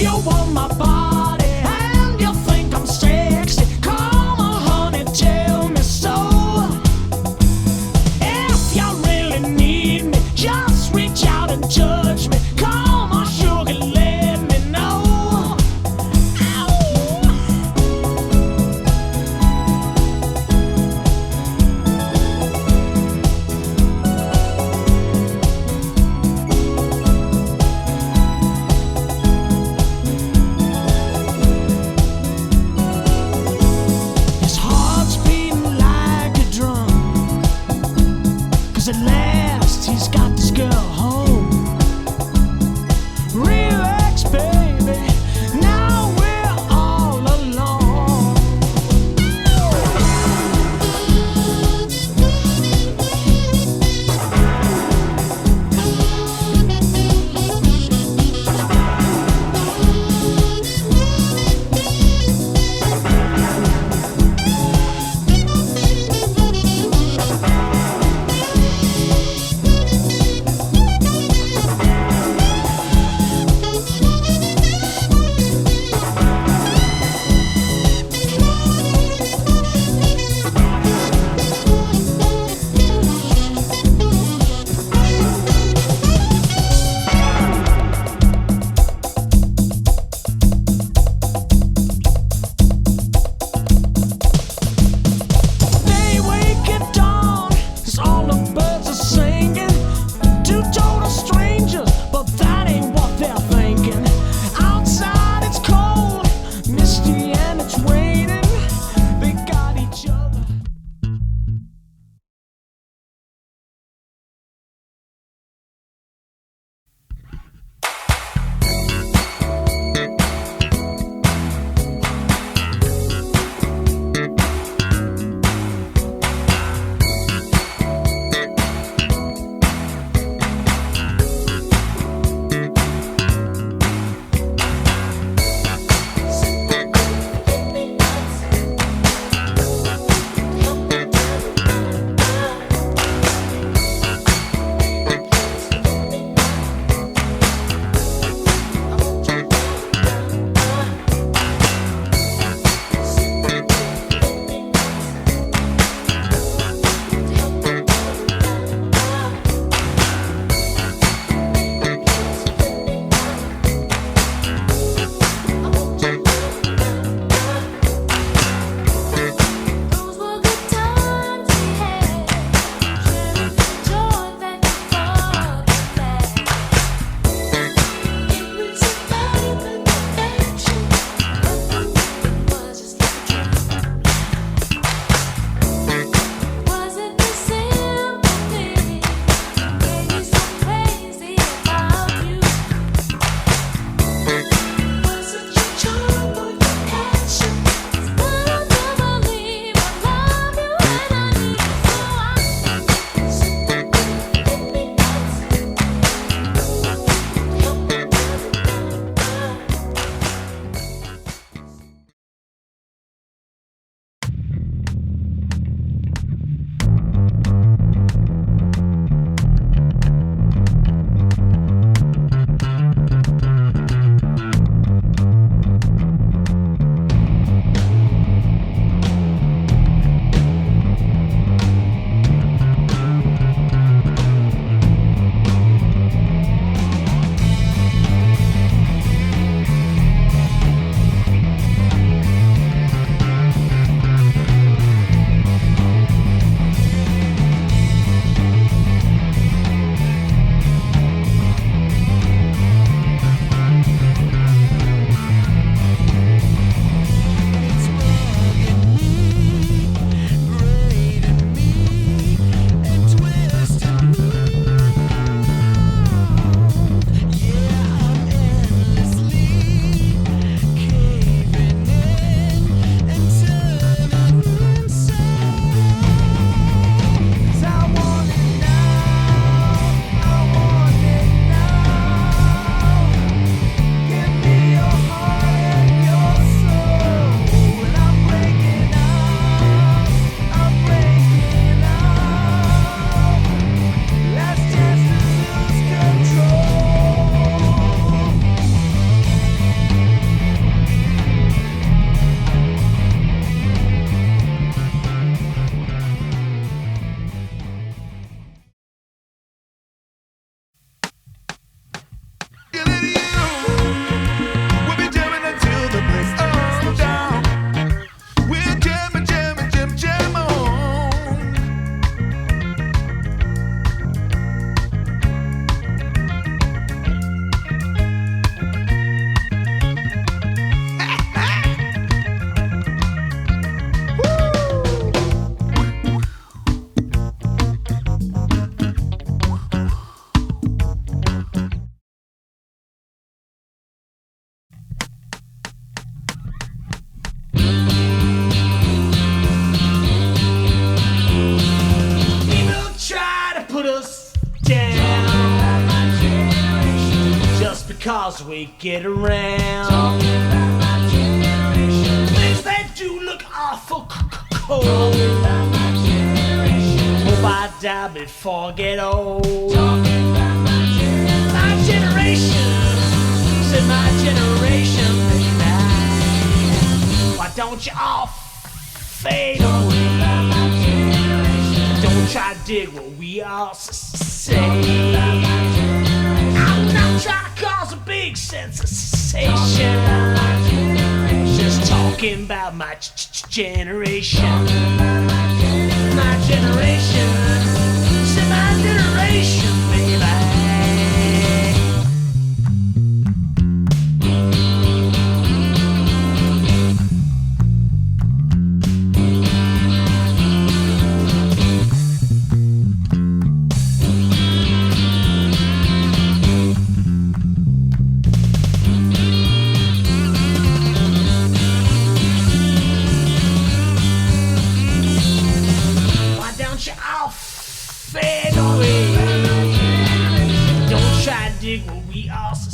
you want my body and you think I'm sexy, come on, honey, tell me so. If you really need me, just reach out and touch me. Come on, sugar, let me know. His heart's beating like a drum, 'cause at last he's got this girl home. Relax, baby, now we're all alone. cars we get around. Talking about my generation. Things that do look awful cold. Talking about my generation. Hope I die before I get old. Talking about my generation. My generation. Said my generation, baby. Why don't you all fade away? Don't try to dig what we all say. I'm not trying to cause a big sensation. Just talking about my generation. My generation. Say my generation, baby. Dig what we all say.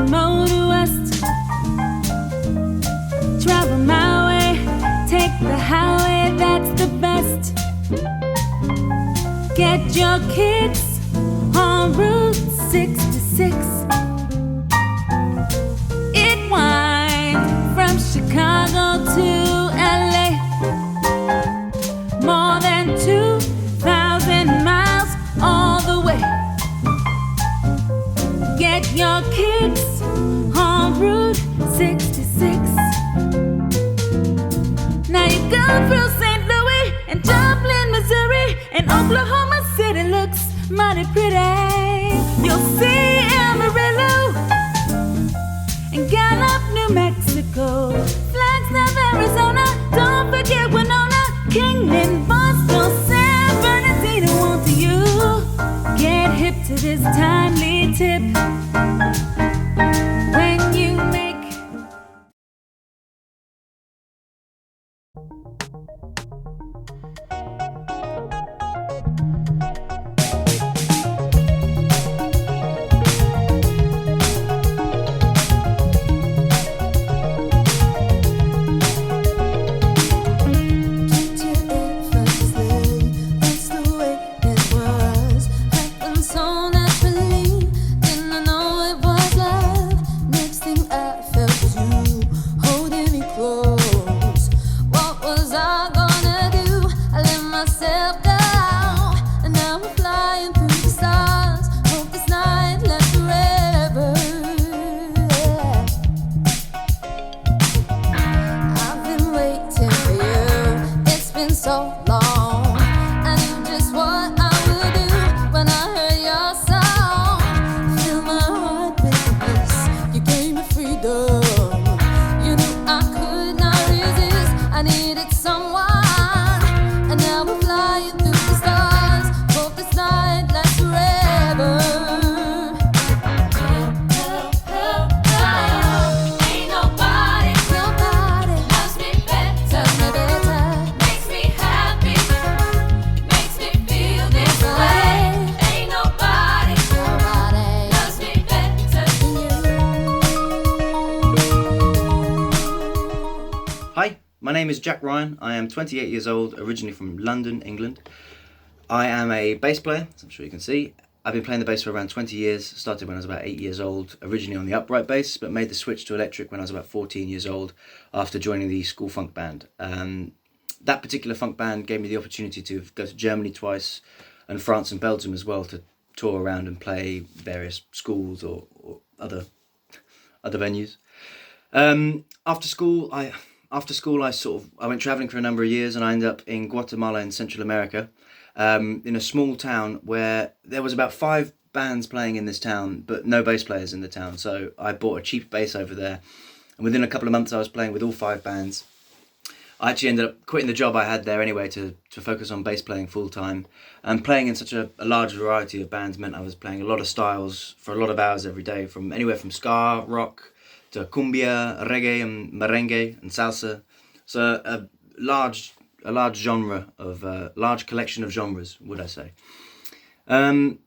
Motor west, travel my way, take the highway, that's the best. Get your kicks on Route 66. It winds from Chicago to LA, more than 2,000 miles all the way. Get your kicks on Route 66. Now you go through St. Louis and Joplin, Missouri, and Oklahoma City looks mighty pretty. You'll see Amarillo and Gallup, New Mexico, Flagstaff, Arizona. Don't forget Winona, Kingman, Boston, San Bernardino. Won't you get hip to this timely tip? When you make so long, I knew just what I would do when I heard your song. Fill my heart with bliss, you gave me freedom. You knew I could not resist, I needed someone, and now we're flying through the stars. Hope this night lasts forever. Ain't nobody loves me better. Makes me happy, makes me feel this way. Ain't nobody loves me better than you. Hi, my name is Jack Ryan. I am 28 years old, originally from London, England. I am a bass player, as I'm sure you can see. I've been playing the bass for around 20 years, started when I was about 8 years old, originally on the upright bass, but made the switch to electric when I was about 14 years old after joining the school funk band. That particular funk band gave me the opportunity to go to Germany twice and France and Belgium as well, to tour around and play various schools or other venues. After school, I went traveling for a number of years, and I ended up in Guatemala in Central America, in a small town where there was about 5 bands playing in this town, but no bass players in the town. So I bought a cheap bass over there, and within a couple of months I was playing with all 5 bands. I actually ended up quitting the job I had there anyway to focus on bass playing full time. And playing in such a large variety of bands meant I was playing a lot of styles for a lot of hours every day, from anywhere from ska, rock, to cumbia, reggae and merengue and salsa. So a large genre of large collection of genres, would I say. And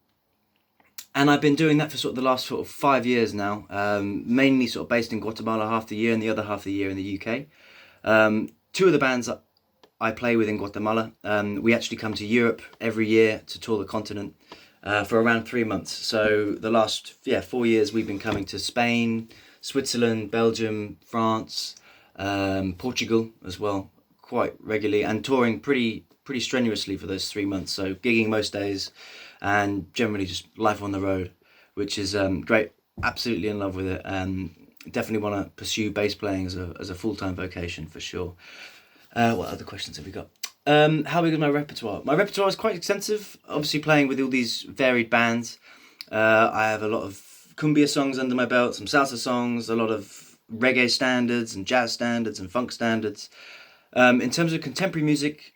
I've been doing that for sort of the last sort of 5 years now, mainly sort of based in Guatemala half the year and the other half the year in the UK. 2 of the bands that I play with in Guatemala, we actually come to Europe every year to tour the continent for around 3 months. So the last 4 years we've been coming to Spain, Switzerland, Belgium, France, Portugal as well, quite regularly, and touring pretty strenuously for those 3 months. So gigging most days and generally just life on the road, which is great. Absolutely in love with it. Definitely want to pursue bass playing as a full-time vocation for sure. What other questions have we got? How big is my repertoire? My repertoire is quite extensive. Obviously playing with all these varied bands. I have a lot of cumbia songs under my belt, some salsa songs, a lot of reggae standards and jazz standards and funk standards. In terms of contemporary music,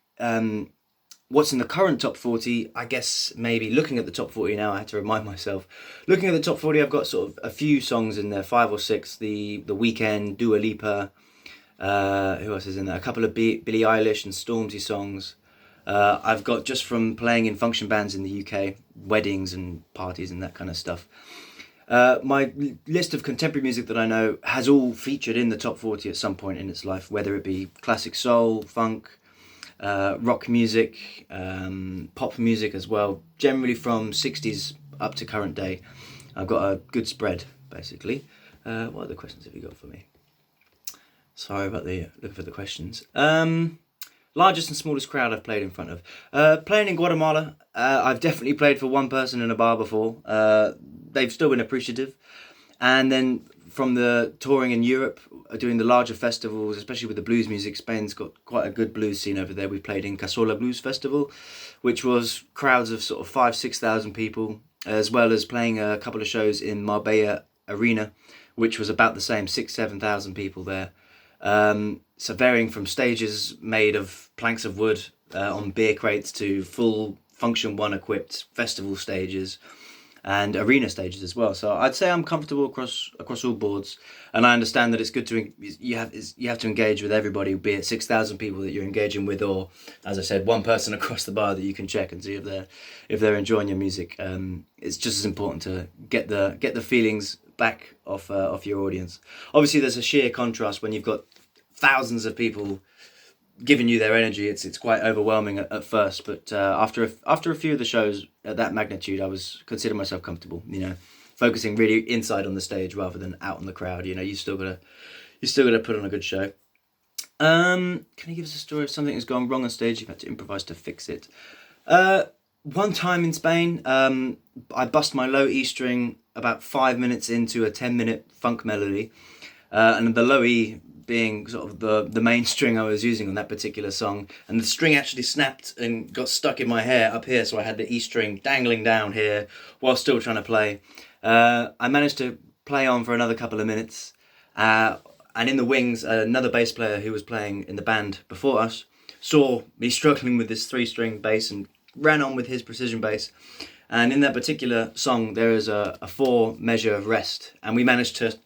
what's in the current top 40, I guess maybe looking at the top 40 now, I had to remind myself. Looking at the top 40, I've got sort of a few songs in there, 5 or 6. The Weeknd, Dua Lipa, who else is in there? A couple of Billie Eilish and Stormzy songs. I've got just from playing in function bands in the UK, weddings and parties and that kind of stuff. My list of contemporary music that I know has all featured in the top 40 at some point in its life, whether it be classic soul, funk, rock music, pop music as well, generally from 60s up to current day. I've got a good spread, basically. What other questions have you got for me? Sorry about looking for the questions. Largest and smallest crowd I've played in front of. Playing in Guatemala, I've definitely played for one person in a bar before. They've still been appreciative. And then from the touring in Europe, doing the larger festivals, especially with the blues music, Spain's got quite a good blues scene over there. We played in Casola Blues Festival, which was crowds of sort of 5,000-6,000 people, as well as playing a couple of shows in Marbella Arena, which was about the same, 6,000-7,000 people there. So varying from stages made of planks of wood on beer crates to full Function 1 equipped festival stages and arena stages as well. So I'd say I'm comfortable across all boards, and I understand that it's good to you have to engage with everybody, be it 6,000 people that you're engaging with, or as I said, one person across the bar that you can check and see if they're enjoying your music. It's just as important to get the feelings back off your audience. Obviously, there's a sheer contrast when you've got thousands of people giving you their energy. It's quite overwhelming at first, but after a few of the shows at that magnitude, I was considering myself comfortable, focusing really inside on the stage rather than out on the crowd. You still gotta put on a good show. Can you give us a story of something that's gone wrong on stage you've had to improvise to fix it? One time in Spain, I bust my low E string about 5 minutes into a 10-minute funk melody, and the low E being sort of the main string I was using on that particular song, and the string actually snapped and got stuck in my hair up here, so I had the E string dangling down here while still trying to play. I managed to play on for another couple of minutes, and in the wings, another bass player who was playing in the band before us saw me struggling with this 3-string bass and ran on with his precision bass. And in that particular song there is a 4 measure of rest, and we managed to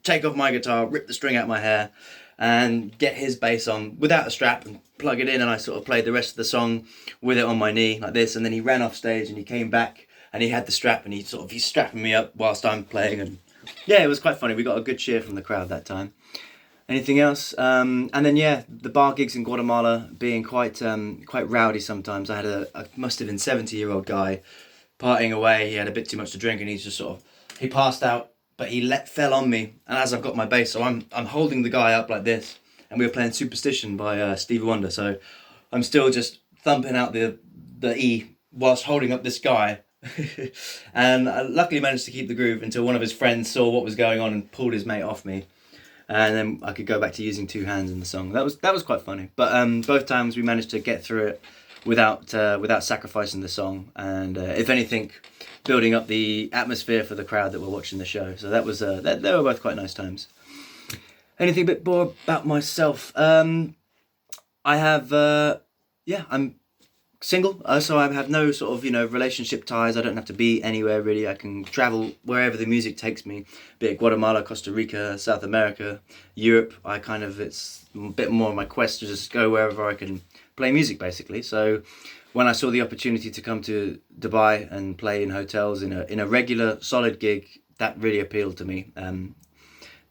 take off my guitar, rip the string out of my hair, and get his bass on without a strap and plug it in, and I sort of played the rest of the song with it on my knee like this, and then he ran off stage and he came back and he had the strap and he's strapping me up whilst I'm playing, and yeah, it was quite funny. We got a good cheer from the crowd that time. Anything else? And then the bar gigs in Guatemala being quite rowdy sometimes. I had a must have been 70-year-old guy partying away. He had a bit too much to drink and he passed out. But he fell on me, and as I've got my bass, so I'm holding the guy up like this, and we were playing Superstition by Stevie Wonder, so I'm still just thumping out the E whilst holding up this guy, and I luckily managed to keep the groove until one of his friends saw what was going on and pulled his mate off me, and then I could go back to using 2 hands in the song. That was quite funny, but both times we managed to get through it without sacrificing the song, and if anything, building up the atmosphere for the crowd that were watching the show. So that was they were both quite nice times. Anything a bit more about myself? I have I'm single, so I have no sort of relationship ties. I don't have to be anywhere really. I can travel wherever the music takes me, be it Guatemala, Costa Rica, South America, Europe. It's a bit more of my quest to just go wherever I can play music basically. So when I saw the opportunity to come to Dubai and play in hotels in a regular solid gig, that really appealed to me. A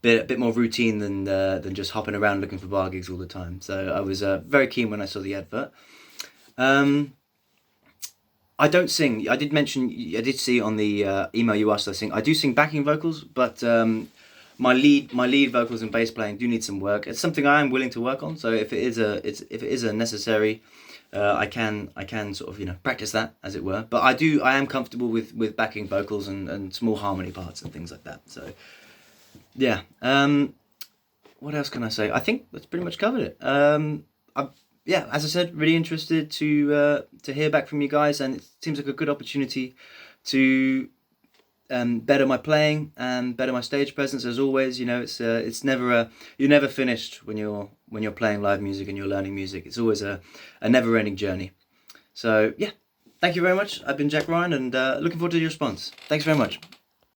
bit more routine than just hopping around looking for bar gigs all the time. So I was very keen when I saw the advert. I don't sing. I did see on the email you asked I sing. I do sing backing vocals, but my lead vocals and bass playing do need some work. It's something I am willing to work on. So if it is a necessary, I can sort of practice that, as it were. But I am comfortable with backing vocals and small harmony parts and things like that. So yeah. What else can I say? I think that's pretty much covered it. As I said, really interested to hear back from you guys, and it seems like a good opportunity to better my playing and better my stage presence. As always, it's never you're never finished when you're playing live music and you're learning music. It's always a never-ending journey. So yeah, thank you very much. I've been Jack Ryan, and looking forward to your response. Thanks very much.